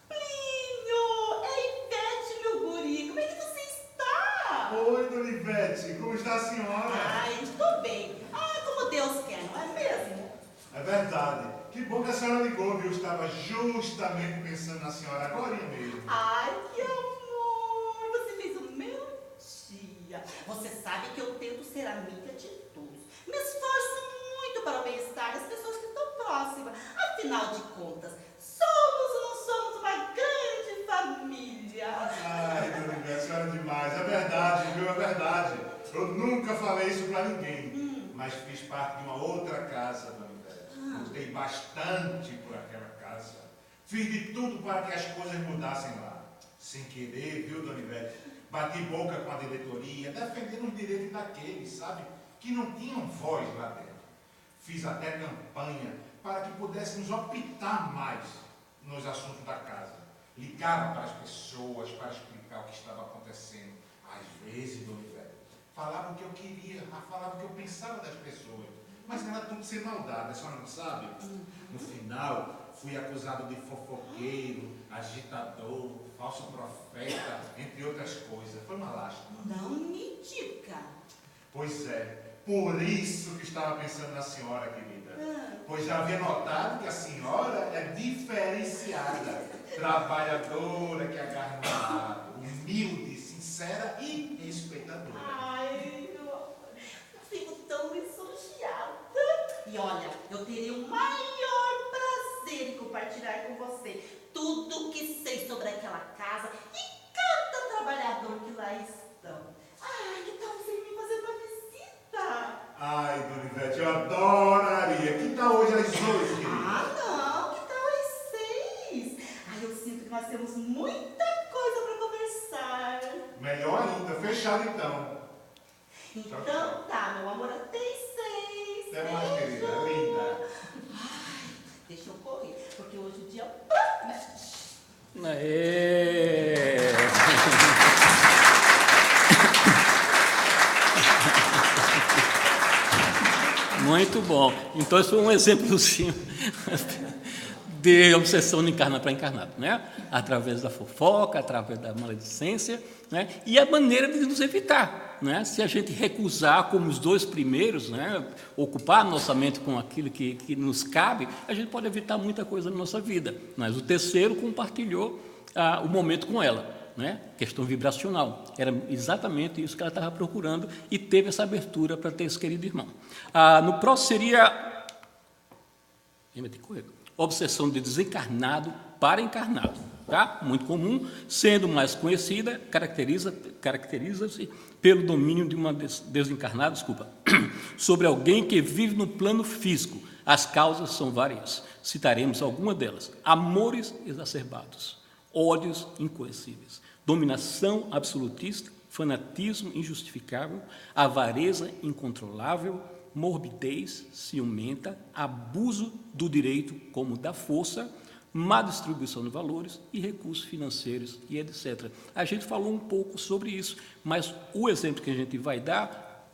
Speaker 4: Plínio! É Ivete, meu guri! Como é que você está?
Speaker 6: Oi, dona Ivete, como está a senhora?
Speaker 4: Ai, estou bem. Ah, como Deus quer, não é mesmo?
Speaker 6: É verdade. Que bom que a senhora ligou, viu? Eu estava justamente pensando na senhora agora mesmo.
Speaker 4: Ai, que amor! Você fez o meu dia. Você sabe que eu tento ser amiga de todos. Me esforço muito para o bem-estar das pessoas que estão próximas. Afinal de contas, somos ou não somos uma grande família?
Speaker 6: Ai, dona Ivete, a senhora é demais. É verdade, viu? É verdade. Eu nunca falei isso para ninguém. Mas fiz parte de uma outra casa, dona Ivete. Lutei bastante por aquela casa. Fiz de tudo para que as coisas mudassem lá. Sem querer, viu, dona Ivete? Bati boca com a diretoria, defendendo os direitos daqueles, sabe? Que não tinham voz lá dentro. Fiz até campanha para que pudéssemos optar mais nos assuntos da casa. Ligava para as pessoas para explicar o que estava acontecendo. Às vezes, dona Ivete, falava o que eu queria, falava o que eu pensava das pessoas. Mas era tudo sem maldade, a senhora não sabe? No final, fui acusado de fofoqueiro, agitador, falso profeta, entre outras coisas. Foi uma lástima.
Speaker 4: Não me diga.
Speaker 6: Pois é, por isso que estava pensando na senhora, querida. Pois já havia notado que a senhora é diferenciada, trabalhadora que agarra no lado, humilde, sincera e respeitadora.
Speaker 4: Ai, meu amor, eu fico tão lisonjeada. E olha, eu teria o maior prazer em compartilhar com você tudo o que sei sobre aquela casa e cada trabalhador que lá estão. Ai, que tal você me fazer uma visita?
Speaker 6: Ai, dona Ivete, eu adoraria. Que tal hoje às 8, querida?
Speaker 4: Ah, não, que tal às 6? Ai, eu sinto que nós temos muita coisa para conversar.
Speaker 6: Melhor ainda, fechado então.
Speaker 4: Então tá, meu amor, até às 6.
Speaker 6: Até mais, querida, linda.
Speaker 4: Ai, deixa eu correr, porque hoje o dia promete.
Speaker 2: Aê! Muito bom. Então, isso foi um exemplozinho de obsessão de encarnar para encarnado, né? Através da fofoca, através da maledicência, né? E a maneira de nos evitar, né? Se a gente recusar, como os dois primeiros, né? Ocupar nossa mente com aquilo que nos cabe, a gente pode evitar muita coisa na nossa vida. Mas o terceiro compartilhou o momento com ela, né? Questão vibracional. Era exatamente isso que ela estava procurando e teve essa abertura para ter esse querido irmão. No próximo seria obsessão de desencarnado para encarnado, tá? Muito comum, sendo mais conhecida, caracteriza-se pelo domínio de uma desencarnada, sobre alguém que vive no plano físico. As causas são várias. Citaremos algumas delas: amores exacerbados, ódios incoercíveis, dominação absolutista, fanatismo injustificável, avareza incontrolável, morbidez ciumenta, abuso do direito como da força, má distribuição de valores e recursos financeiros e etc. A gente falou um pouco sobre isso, mas o exemplo que a gente vai dar,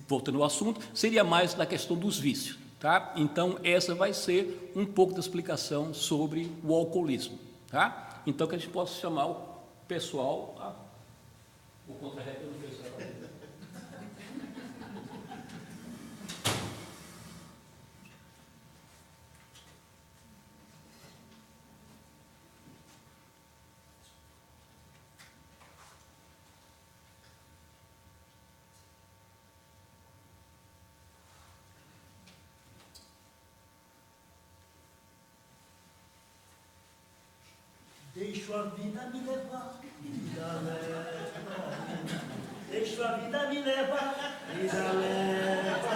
Speaker 2: voltando ao assunto, seria mais da questão dos vícios. Tá? Então, essa vai ser um pouco da explicação sobre o alcoolismo. Tá? Então, que a gente possa chamar o pessoal... O contra-regra não fez nada.
Speaker 7: Deixo a vida me levar, vida leva. Deixo a vida me levar, vida leva.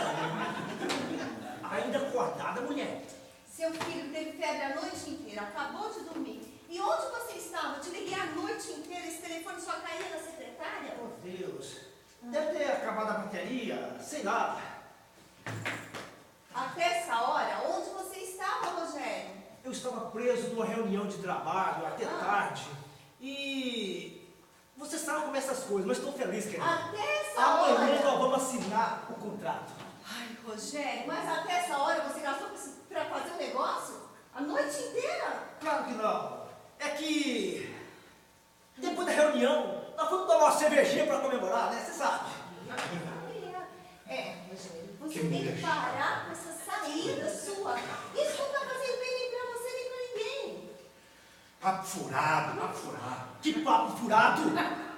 Speaker 7: Ainda acordada, mulher?
Speaker 3: Seu filho teve febre a noite inteira, acabou de dormir. E onde você estava? Te liguei a noite inteira, esse telefone só caía na secretária?
Speaker 5: Oh, Deus. Deve ter acabado a bateria, sei lá.
Speaker 3: Até essa hora, onde você estava, Rogério?
Speaker 5: Eu estava preso numa reunião de trabalho até tarde. E você sabe como é essas coisas, mas estou feliz, querida.
Speaker 3: Até essa
Speaker 5: Amanhã
Speaker 3: hora?
Speaker 5: nós vamos assinar o contrato.
Speaker 3: Ai, Rogério, mas até essa hora você gastou para fazer um negócio? A noite inteira?
Speaker 5: Claro que não. É que depois da reunião, nós vamos tomar uma cervejinha para comemorar, né? Você sabe.
Speaker 3: Rogério, você tem que parar com essa saída sua. Isso não está fazendo bem nem para você nem para ninguém.
Speaker 6: Papo furado, papo furado.
Speaker 5: Que papo furado!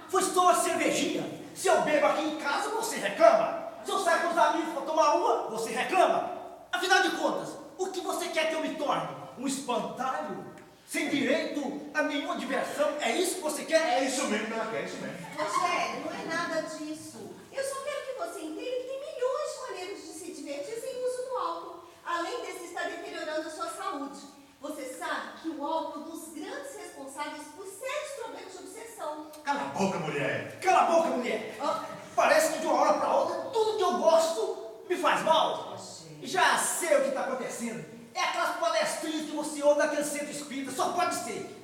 Speaker 5: Foi só uma cervejinha. Se eu bebo aqui em casa, você reclama. Se eu saio com os amigos para tomar uma, você reclama. Afinal de contas, o que você quer que eu me torne? Um espantalho? Sem direito a nenhuma diversão? É isso que você quer?
Speaker 6: É isso mesmo que ela quer, é isso mesmo.
Speaker 3: Rogério, não é nada disso. Eu só quero que você entenda que tem milhões de maneiras de se divertir sem o uso do álcool. Além desse estar deteriorando a sua saúde. Você sabe que o álcool é um dos grandes responsáveis por sérios problemas de obsessão.
Speaker 6: Cala a boca, mulher.
Speaker 5: Cala a boca, mulher! Parece que de uma hora para outra, tudo que eu gosto me faz mal. Já sei o que está acontecendo. É aquelas palestrinhas que você ouve naquele centro espírita, só pode ser.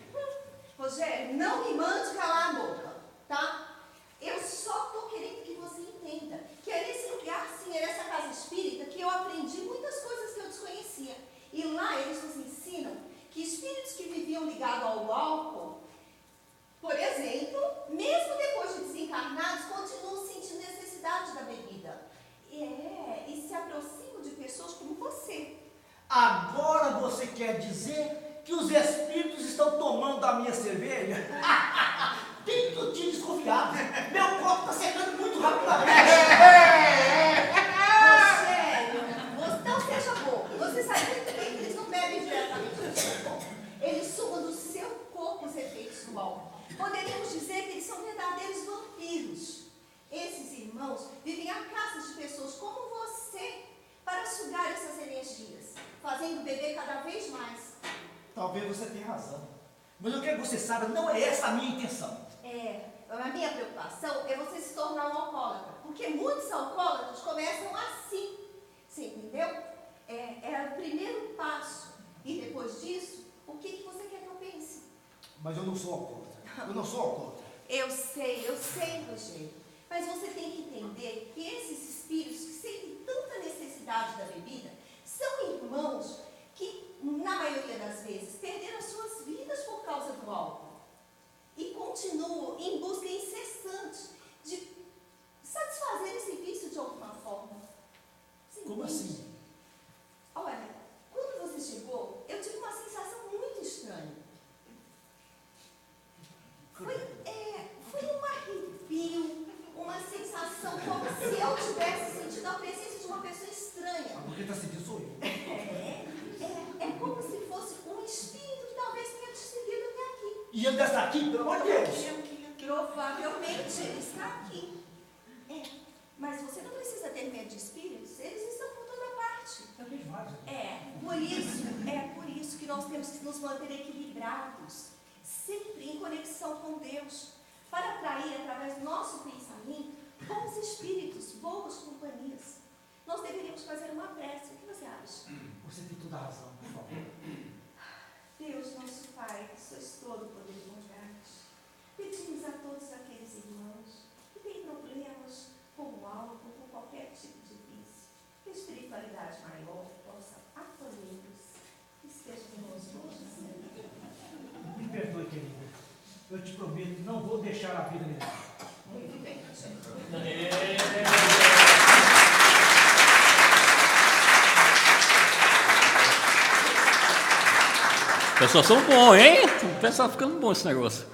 Speaker 3: Rogério, não me mande calar a boca, tá? Eu só estou querendo que você entenda que é nesse lugar, sim, é nessa casa espírita, que eu aprendi muitas coisas que eu desconhecia. E lá eles nos ensinam que espíritos que viviam ligados ao álcool, por exemplo, mesmo depois de desencarnados, continuam sentindo necessidade da bebida. E se aproximam de pessoas como você.
Speaker 5: Agora você quer dizer que os espíritos estão tomando a minha cerveja? Tem que eu tinha desconfiado. Meu copo está secando muito rapidamente.
Speaker 3: Rogério, não seja bobo. Você sabe muito bem que eles não bebem diretamente do seu corpo. Eles sugam do seu corpo os efeitos do álcool. Poderíamos dizer que eles são verdadeiros vampiros. Esses irmãos vivem a casa de pessoas como você para sugar essas energias, fazendo beber cada vez mais.
Speaker 5: Talvez você tenha razão. Mas eu quero que você saiba, não é essa a minha intenção.
Speaker 3: A minha preocupação é você se tornar um alcoólatra. Porque muitos alcoólatras começam assim. Você entendeu? É o primeiro passo. E depois disso, o que você quer que eu pense?
Speaker 5: Mas eu não sou alcoólatra. Eu não sou alcoólatra.
Speaker 3: Eu sei, Rogério. Mas você tem que entender que esses espíritos que sentem tanta necessidade da bebida são irmãos que, na maioria das vezes, perderam as suas vidas por causa do álcool. E continuam em busca incessante de satisfazer esse vício de alguma forma. Você
Speaker 5: Como
Speaker 3: entende?
Speaker 5: assim?
Speaker 3: Olha, quando você chegou, eu tive uma sensação muito estranha. Foi um arrepio, uma sensação como se eu tivesse sentido a presença de uma pessoa estranha.
Speaker 5: Mas porque está sentindo sou eu.
Speaker 3: É como se fosse um espírito que talvez tenha te seguido até aqui.
Speaker 5: E ele deve estar aqui, pelo amor de Deus.
Speaker 3: Provavelmente ele está aqui. Mas você não precisa ter medo de espíritos, eles estão por toda parte.
Speaker 5: Eu vejo vários.
Speaker 3: Por isso que nós temos que nos manter equilibrados, sempre em conexão com Deus, para atrair através do nosso pensamento bons espíritos, boas companhias. Nós deveríamos fazer uma prece. O que você acha?
Speaker 5: Você tem toda a razão, por favor.
Speaker 3: Deus, nosso Pai, que sois todo poder e bondade, pedimos a todos aqueles irmãos que têm problemas como álcool, com qualquer tipo de vício, que a espiritualidade maior possa acolhê-los, que esteja conosco hoje, Senhor.
Speaker 5: Me perdoe, querida. Eu te prometo, não vou deixar a vida me levar.
Speaker 3: Muito bem, gente.
Speaker 2: O pessoal são bons, hein? O pessoal ficando bom esse negócio.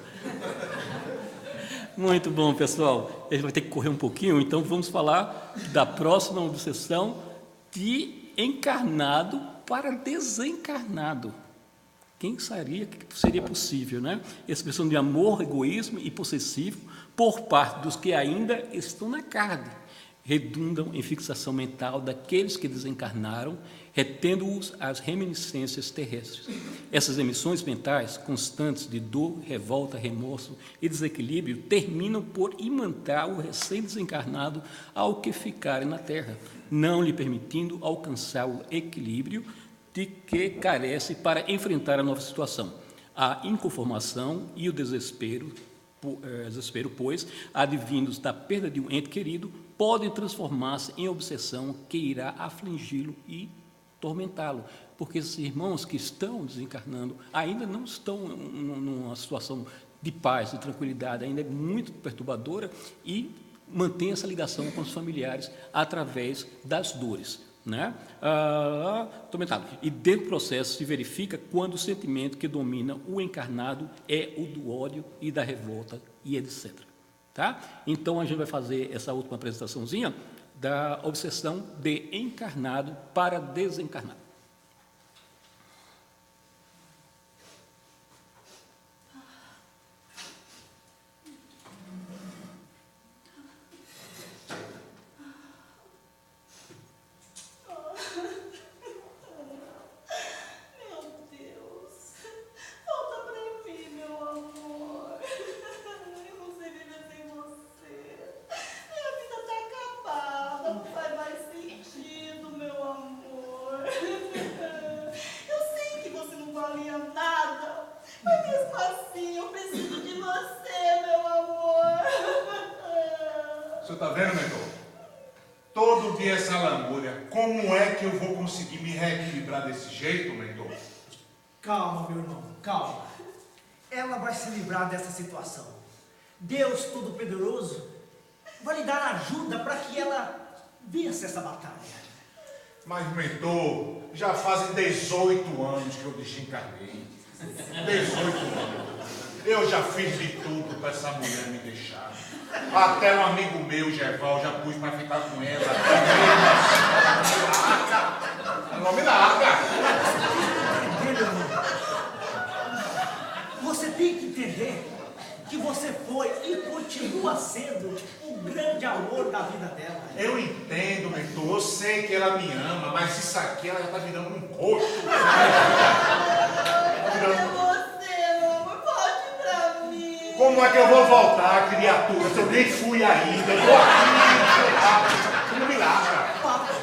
Speaker 2: Muito bom, pessoal. A gente vai ter que correr um pouquinho, então vamos falar da próxima obsessão de encarnado para desencarnado. Quem sabia que seria possível, né? Expressão de amor, egoísmo e possessivo por parte dos que ainda estão na carne, redundam em fixação mental daqueles que desencarnaram, retendo-os as reminiscências terrestres. Essas emissões mentais constantes de dor, revolta, remorso e desequilíbrio terminam por imantar o recém-desencarnado ao que ficarem na Terra, não lhe permitindo alcançar o equilíbrio de que carece para enfrentar a nova situação. A inconformação e o desespero, pois, advindos da perda de um ente querido, podem transformar-se em obsessão que irá afligi-lo e tormentá-lo, porque esses irmãos que estão desencarnando ainda não estão numa situação de paz, de tranquilidade, ainda é muito perturbadora e mantém essa ligação com os familiares através das dores, né? Tormentado. E dentro do processo se verifica quando o sentimento que domina o encarnado é o do ódio e da revolta e etc. Tá? Então a gente vai fazer essa última apresentaçãozinha da obsessão de encarnado para desencarnado.
Speaker 6: O senhor está vendo, mentor? Todo dia essa lamúria. Como é que eu vou conseguir me reequilibrar desse jeito, mentor?
Speaker 5: Calma, meu irmão, calma. Ela vai se livrar dessa situação. Deus Todo-Poderoso vai lhe dar ajuda para que ela vença essa batalha.
Speaker 6: Mas, mentor, já fazem 18 anos que eu desencarnei. 18 anos. Eu já fiz de tudo para essa mulher me deixar. Até um amigo meu, Geval, já pus para ficar com ela. Não me larga.
Speaker 5: Entendeu, irmão? Você tem que entender que você foi e continua sendo o grande amor da vida dela.
Speaker 6: Eu entendo, mentor. Eu sei que ela me ama, mas isso aqui ela já está virando um rosto. Como é que eu vou voltar, criatura, se eu nem fui ainda? Eu tô aqui, não me larga.
Speaker 5: Papo,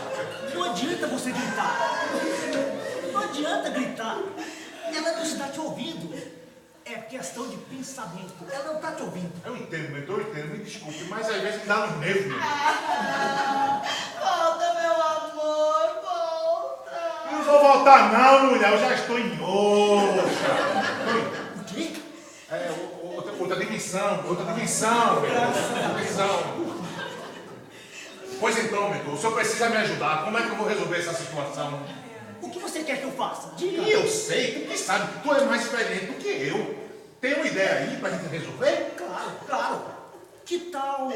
Speaker 5: não adianta você gritar. Não adianta gritar. Ela não está te ouvindo. É questão de pensamento. Ela não está te ouvindo.
Speaker 6: Eu entendo, mentor, eu entendo, me desculpe, mas às vezes me dá nos nervos, meu.
Speaker 4: Volta, meu amor, volta.
Speaker 6: Eu não vou voltar não, mulher, eu já estou em outra.
Speaker 5: O quê?
Speaker 6: Outra dimensão. Pois então, mentor, o senhor precisa me ajudar. Como é que eu vou resolver essa situação?
Speaker 5: O que você quer que eu faça? Diga.
Speaker 6: E eu sei, tu que sabe, tu é mais experiente do que eu. Tem uma ideia aí pra gente resolver?
Speaker 5: Claro. Que tal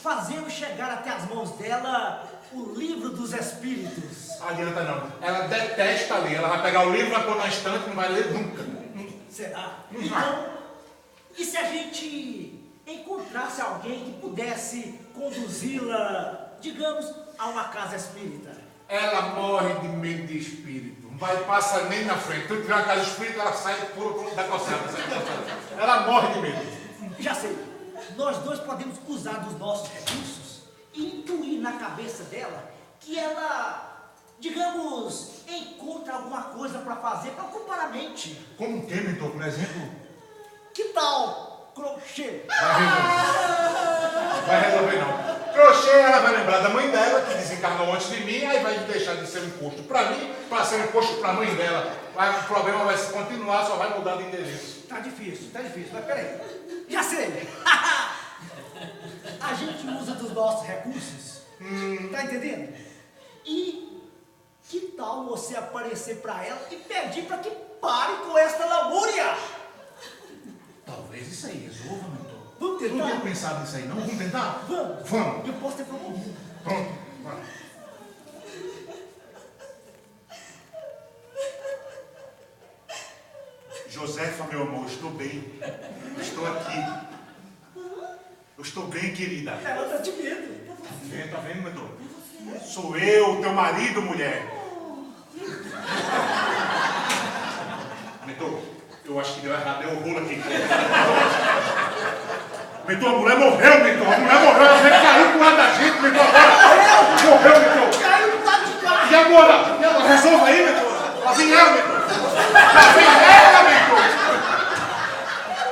Speaker 5: fazermos chegar até as mãos dela o livro dos Espíritos?
Speaker 6: Não adianta não. Ela detesta ler. Ela vai pegar o livro, vai pôr na estante e não vai ler nunca.
Speaker 5: Será?
Speaker 6: Não
Speaker 5: Então, e se a gente encontrasse alguém que pudesse conduzi-la, digamos, a uma casa espírita?
Speaker 6: Ela morre de medo de espírito. Não vai passar nem na frente. Se tiver uma casa espírita, ela sai da calçada. Ela morre de medo.
Speaker 5: Já sei. Nós dois podemos usar dos nossos recursos e intuir na cabeça dela que ela digamos, encontra alguma coisa para fazer para ocupar a mente.
Speaker 6: Como o quê, mentor, por exemplo?
Speaker 5: Que tal crochê?
Speaker 6: Vai resolver não. Crochê, ela vai lembrar da mãe dela, que desencarnou antes de mim, aí vai deixar de ser um custo para mim, para ser um custo para a mãe dela. O problema vai se continuar, só vai mudar de endereço.
Speaker 5: Tá difícil, mas peraí. Já sei! A gente usa dos nossos recursos. Tá entendendo? E que tal você aparecer para ela e pedir para que pare com esta lamúria?
Speaker 6: Talvez isso aí resolva, mentor.
Speaker 5: Vamos
Speaker 6: Eu não tinha
Speaker 5: tentar?
Speaker 6: pensado nisso aí, não? Vamos tentar?
Speaker 5: Vamos.
Speaker 6: Vamos.
Speaker 5: Eu posso ter promovido.
Speaker 6: Pronto, vai. Josefa, meu amor, estou bem. Estou aqui. Eu estou bem, querida.
Speaker 5: Ela tá de medo.
Speaker 6: Tá vendo, mentor? Sou eu, teu marido, mulher. Mentor, eu acho que deu errado, deu o rolo aqui. Mentor, a mulher morreu, mentor. A mulher morreu, ela veio caiu pro lado da gente, mentor. Morreu, mentor.
Speaker 5: Caiu pro lado de cá.
Speaker 6: E agora? Resolva aí, mentor. Lá vem ela, mentor. Lá vem ela, mentor.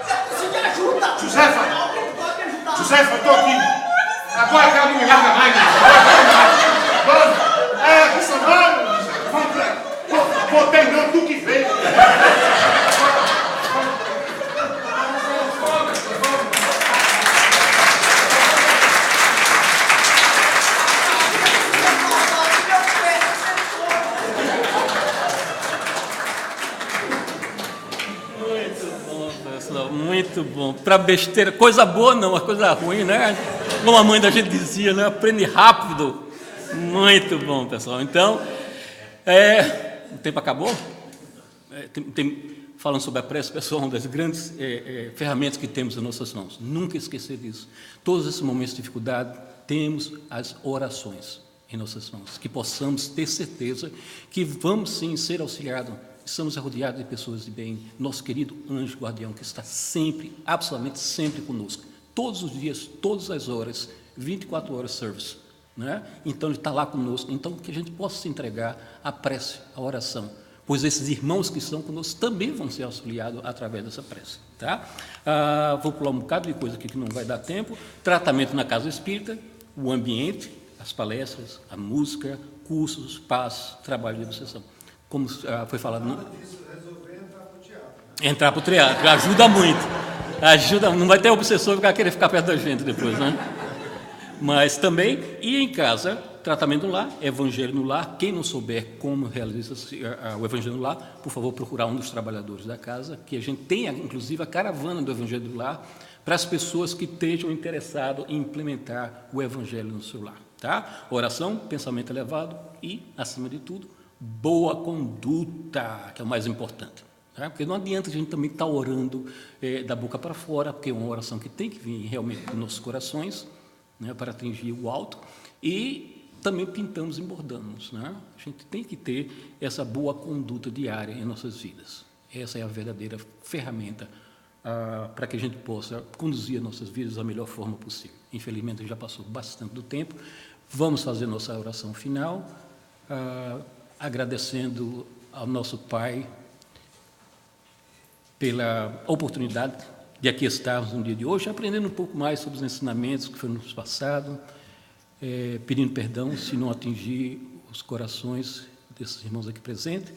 Speaker 5: Eu preciso de ajuda.
Speaker 6: Josefa.
Speaker 5: Alguém pode me ajudar.
Speaker 6: Josefa, eu tô aqui. Agora que ela não me larga mais, mentor. Vamos. Isso, vamos. Botei não, tu que veio.
Speaker 2: Muito bom. Para besteira, coisa boa não, uma coisa ruim, né? Como a mãe da gente dizia, né? Aprende rápido. Muito bom, pessoal. Então, o tempo acabou? Falando sobre a prece, pessoal, uma das grandes ferramentas que temos em nossas mãos. Nunca esquecer disso. Todos esses momentos de dificuldade, temos as orações em nossas mãos. Que possamos ter certeza que vamos sim ser auxiliados. Estamos rodeados de pessoas de bem, nosso querido anjo guardião, que está sempre, absolutamente sempre conosco, todos os dias, todas as horas, 24 horas service, né? Então, ele está lá conosco, então, que a gente possa se entregar à prece, à oração, pois esses irmãos que estão conosco também vão ser auxiliados através dessa prece, tá? Vou pular um bocado de coisa aqui que não vai dar tempo. Tratamento na casa espírita, o ambiente, as palestras, a música, cursos, paz, trabalho de obsessão. Como foi falado. Entrar para o teatro, ajuda muito. Ajuda, não vai ter obsessor que vai querer ficar perto da gente depois, né? Mas também, e em casa, tratamento no lar, evangelho no lar. Quem não souber como realiza o evangelho no lar, por favor, procurar um dos trabalhadores da casa, que a gente tenha, inclusive, a caravana do evangelho no lar, para as pessoas que estejam interessadas em implementar o evangelho no seu lar. Tá? Oração, pensamento elevado e, acima de tudo, boa conduta, que é o mais importante. Tá? Porque não adianta a gente também estar orando da boca para fora, porque é uma oração que tem que vir realmente dos nossos corações, né, para atingir o alto, e também pintamos e bordamos. Né? A gente tem que ter essa boa conduta diária em nossas vidas. Essa é a verdadeira ferramenta para que a gente possa conduzir nossas vidas da melhor forma possível. Infelizmente, já passou bastante do tempo. Vamos fazer nossa oração final, agradecendo ao nosso Pai pela oportunidade de aqui estarmos no dia de hoje, aprendendo um pouco mais sobre os ensinamentos que foram nos passados, pedindo perdão se não atingir os corações desses irmãos aqui presentes,